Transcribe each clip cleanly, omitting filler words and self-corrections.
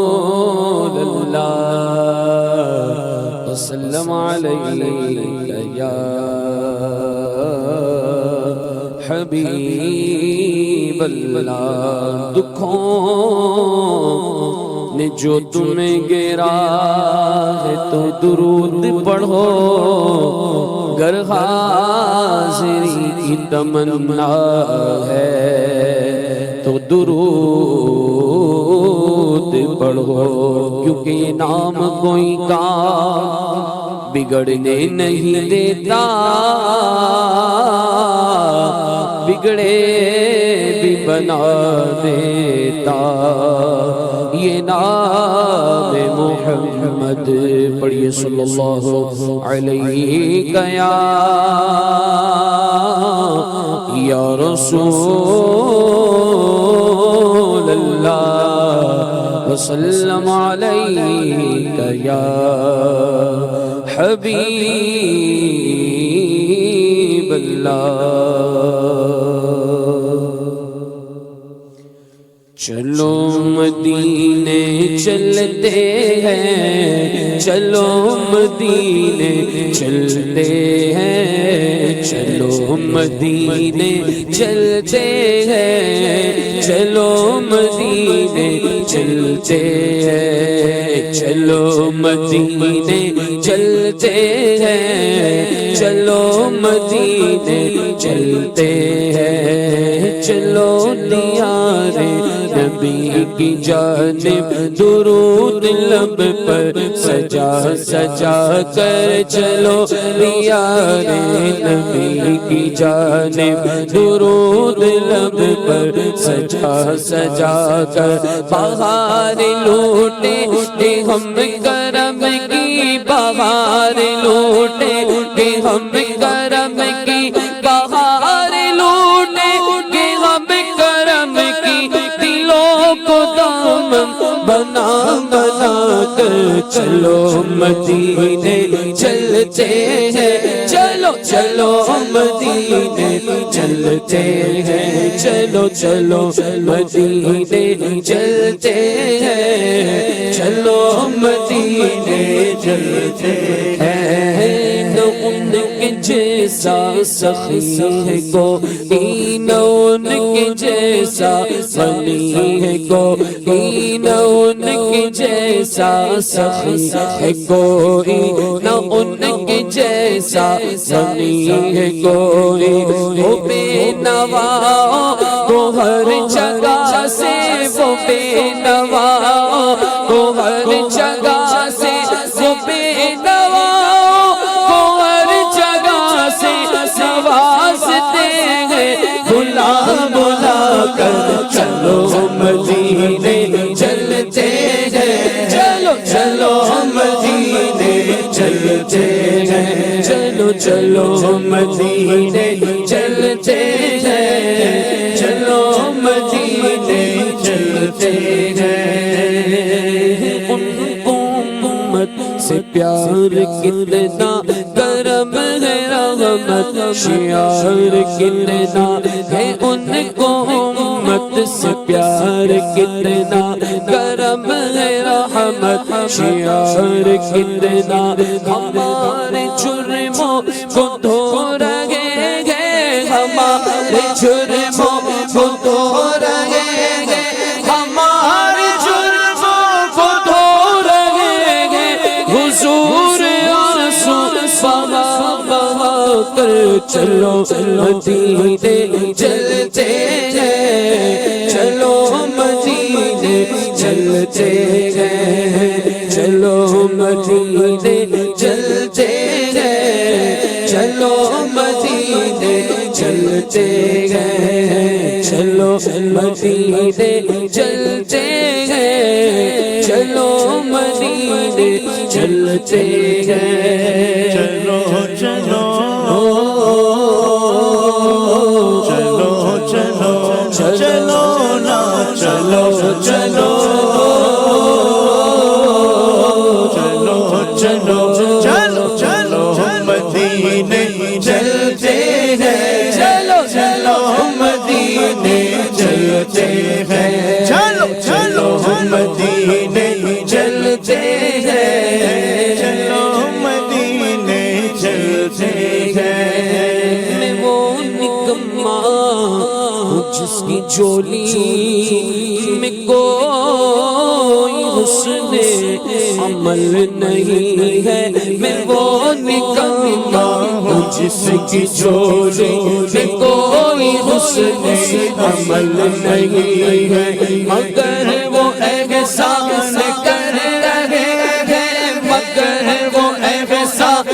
رسول اللہ وسلم علیک یا حبیب اللہ۔ دکھوں نے جو تمہیں گرا ہے تو درود پڑھو، گر حاضری کی تمنا ہے تو درود پڑھو، کیونکہ یہ نام کوئی کام بگڑنے نہیں دیتا، بگڑے بھی بنا دیتا۔ یہ نام محمد پڑھیے صلی اللہ علیہ یا رسول اللہ وسلم علیک یا حبیب اللہ۔ چلو مدینے چلتے ہیں، چلو مدینے چلتے ہیں، چلو مدینے چلتے ہیں، چلو مدینے چلتے ہیں، چلو مدینے چلتے ہیں، چلو مدینے چلتے ہیں، چلو دیار نبی کی جانب درود لب پر سجا سجا کر چلو، دیار نبی کی جانب درود لب پر سجا سجا کر، بہار لوٹے کہ ہم کرم کی، بہار لوٹے کہ ہم کرم کی، بہار لوٹے کہ ہم کرم کی، دلوں کو دامن بنا بنا کر چلو مدینے چلتے ہیں، چلو چلو مدینے چلتے ہیں، چلو چلو مدینے چلتے ہیں، چلو مدینے چلتے ہیں۔ نہ ان کے جیسا سخی ہے کوئی، نہ ان کے جیسا غنی ہے کوئی، نہ ان کے جیسا سخی ہے کوئی، نہ ان کے جیسا غنی ہے کوئی، وہ بے نوا کو ہر جگہ سے، وہ بے نوا کو ہر جگہ سے، وہ بے نوا کو ہر جگہ سے نوازتے ہیں، بلا بلا کر چلو مدینے چلتے ہیں، چلو چلو مدینے چلتے ہیں، چلو چلو مدینے چلتے ہیں، چلو مدینے چلتے ہیں۔ ان امت سے پیار کتنا کرم ہے، رحمت شیار کتنا ہے، ان کو امت سے پیار کتنا کرم ہے، رحمت شیار کتنا، ہمارے جرموں کو دھو رہے ہیں، ہمارے جرموں کو دھو رہے ہیں، ہمارے جرموں کو دھو رہے ہیں، حضور آنسو بہا بہا کر چلو مدینے چلتے ہیں، چلو مدینے چلتے ہیں، چلو مدینے چلتے ہیں، چلو مدینے چلتے ہیں، چلو مدینے چلتے ہیں، چلو مدینے چلتے ہیں، چلو چلو چلو چلو چلو نا چلو چلو چلو چلو چلو چلو مدینے چلتے ہیں، ماں جس کی جھولی میں کوئی حسن عمل نہیں ہے، میں وہ نکما ہوں جس کی جھولی میں کوئی حسن عمل نہیں ہے، مگر وہ احسان کر رہے ہیں، مگر وہ احسان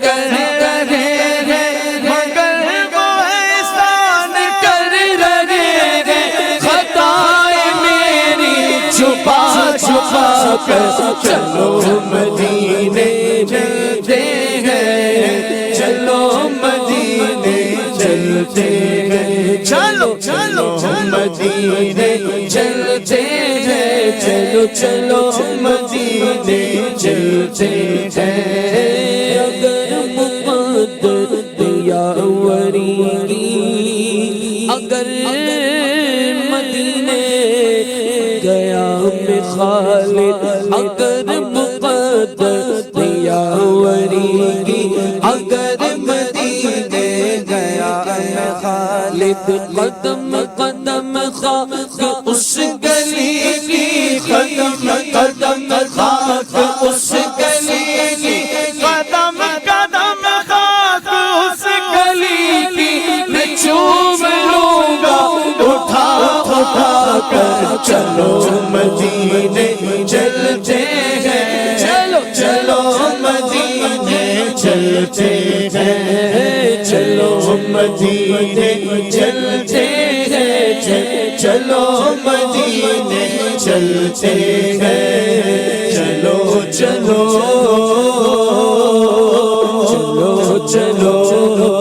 کر رہے ہیں، مگر وہ احسان کر رہے ہیں، خطائیں میری چھپا چھپا کر چلو مدینے چلتے ہیں، چلو مدینے چلتے ہیں، چلو چلو مدینے چلتے ہیں، چلو چلو مدینے چلتے ہیں، اگر مقدر یاوری اگر مدینے گیا میں خالد، اگر مقدر یاوری اگر مدینے گیا میں خالد، قدم قدم خاک اس گلی کی، قدم قدم خاک اس گلی کی، قدم قدم خاک اس گلی کی، میں چوم لوں گا اٹھا اٹھا کر، چلو مدینے چلتے ہیں، چلو چلو مدینے چلتے ہیں، چلو مدینے چلتے ہیں، چلو مدینے چلتے ہیں، چلو چلو چلو چلو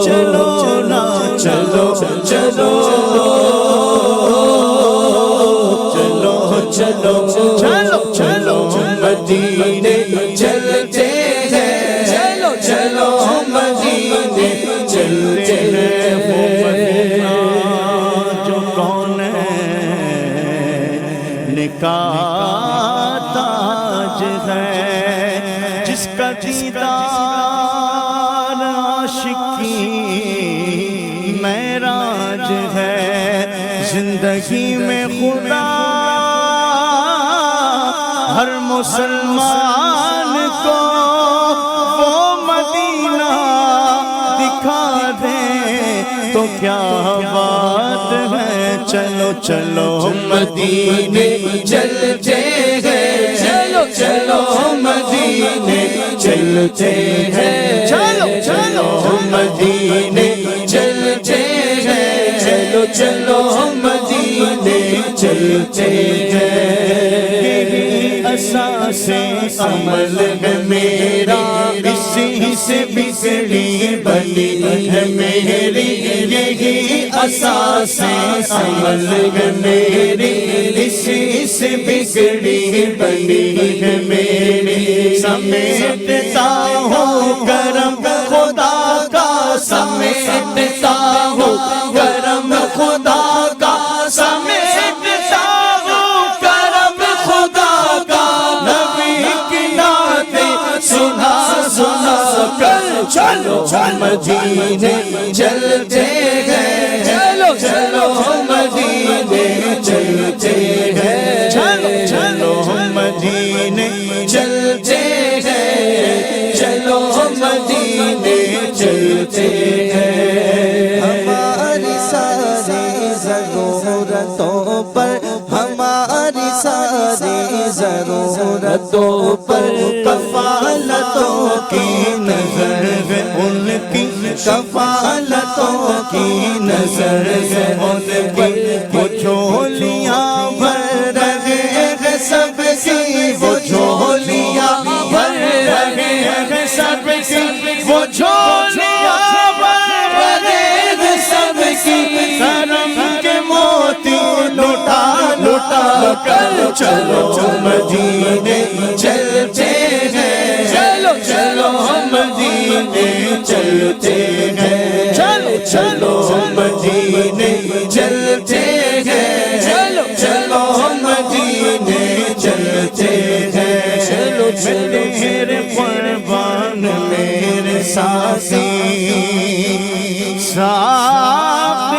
چلو نا چلو چلو چلو چلو چلو چلو مدینے چلتے ہیں، چلو چلو مدینے چلتے ہیں، جو کون کا تاج ہے، جس کا دیدار عاشق کی معراج ہے، زندگی میں خدا ہر مسلمان کو وہ مدینہ دکھا دے تو کیا بات ہے، چلو چلو مدینے چلتے ہیں، چلو چلو مدینے چلتے ہیں، چلو چلو مدینے چلتے ہیں، چلو چلو مدینے چلتے ہیں، اساس عمل ہے میرا، اسی سے بگڑی بنی ہے میری، یہی اساس عمل ہے میری، اسی سے بگڑی بنی ہے میری، سمیٹتا ہوں کرم خدا کا، سمیٹتا ہوں کرم خدا کا، سمیٹتا ہوں کرم خدا کا، نبی کی نعتیں سنا سنا کر، چلو مدینے چلتے ہیں، چلو چلو مدینے چلتے ہیں، چلو چلو مدینے چلتے ہیں، چلو مدینے چلتے ہیں، ہماری ساری ضرورتوں پر، ہماری ساری ضرورتوں پر کفالتوں کی نظر ہے ان کی، کفالتوں کی نظر ہے ان کی، وہ جھولیاں بھر رہے ہیں سب کی، وہ جھولیاں بھر رہے ہیں سب کی، وہ جھولیاں بھر رہے ہیں سب کی، کرم کے موتی لٹا لٹا کر، چلو مدینے چلتے ہیں، چلو چلو مدینے چلتے ہیں، چلو چلو مدینے چلتے ہیں، چلو چلو مدینے چلتے ہیں، چلو میرے قربان میرے ساتھی، ساتھ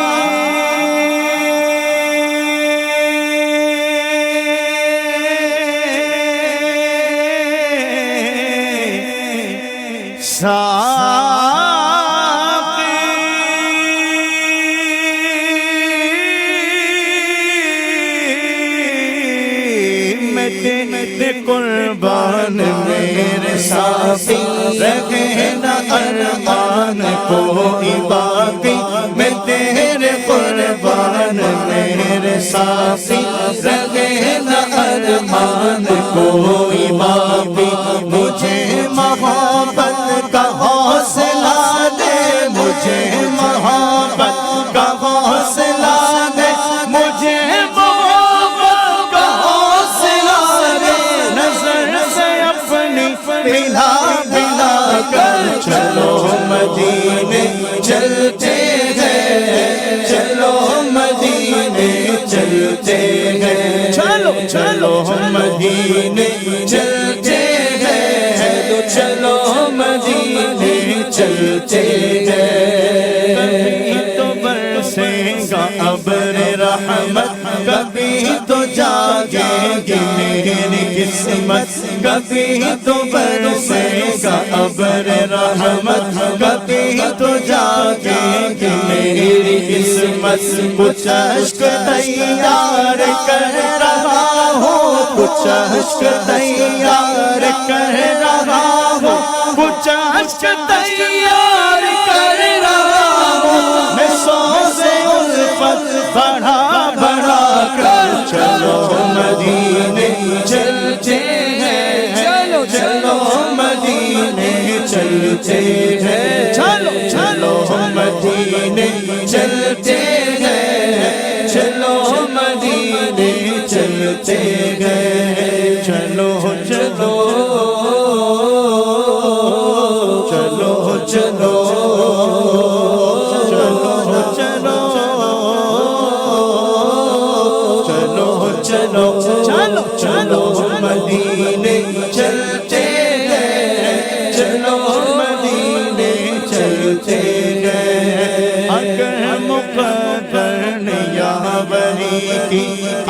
دے قربان میرے ساقی، رہے نہ ارمان کوئی باقی، میں تیرے قربان میرے ساقی، رہے نہ ارمان کوئی باقی، مجھے محبت کا حوصلہ دے، مجھے محبت کا حوصلہ دے، مجھے محبت کا حوصلہ دے، نظر سے اپنی پلا پلا کر چلو مدینے چلتے ہیں، چلو مدینے چلتے ہیں، چلو چلو مدینے چلتے ہیں، چلو چلو مدینے چلتے ہیں۔ کبھی تو برسے گا ابر رحمت، کبھی تو جاگے گی میری قسمت، کبھی تو برسے گا ابر رحمت، کبھی تو جاگے گی میری قسمت، کچھ اشک تیار کر رہا ہوں، کچھ اشک تیار کر رہا ہوں، کچھ اشک تیار کر رہا ہوں، میں سوز الفت بڑھا بڑھا کر چلو مدینے چلتے ہیں، چلو چلو مدینے چلتے ہیں، چلو چلو مدینے چلتے ہیں، چلو مدینے چلتے ہیں، چلو چلو چلو چلو چلو چلو چلو مدینے چلتے ہیں، چلو مدینے چلتے ہیں، اگر مقدر نے یاوری کی،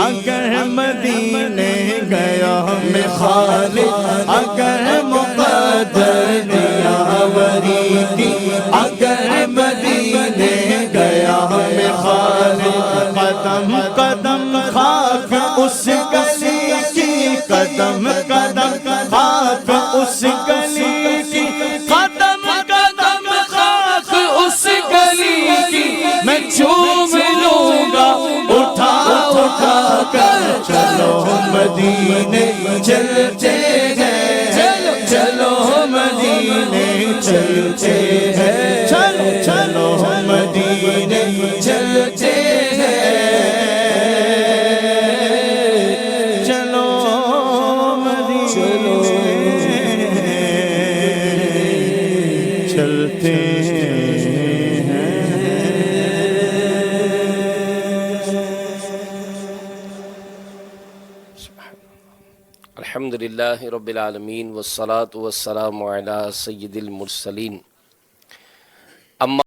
اگر مدینے گیا میں خالد، اگر مقدر نے یاوری کی، اگر مدینے گیا میں خالد، قدم قدم خاک اس گلی کی، قدم قدم خاک اس گلی کی، قدم قدم خاک اس گلی کی، میں چوم لوں گا اٹھا اٹھا کر، چلو مدینے چلتے ہیں، چلو چلو مدینے چلتے ہیں، چلو چلو مدینے چلتے ہیں، چلو مدینے چلتے ہیں۔ الحمدللہ رب العالمین والصلاة والسلام علی سید المرسلین، اما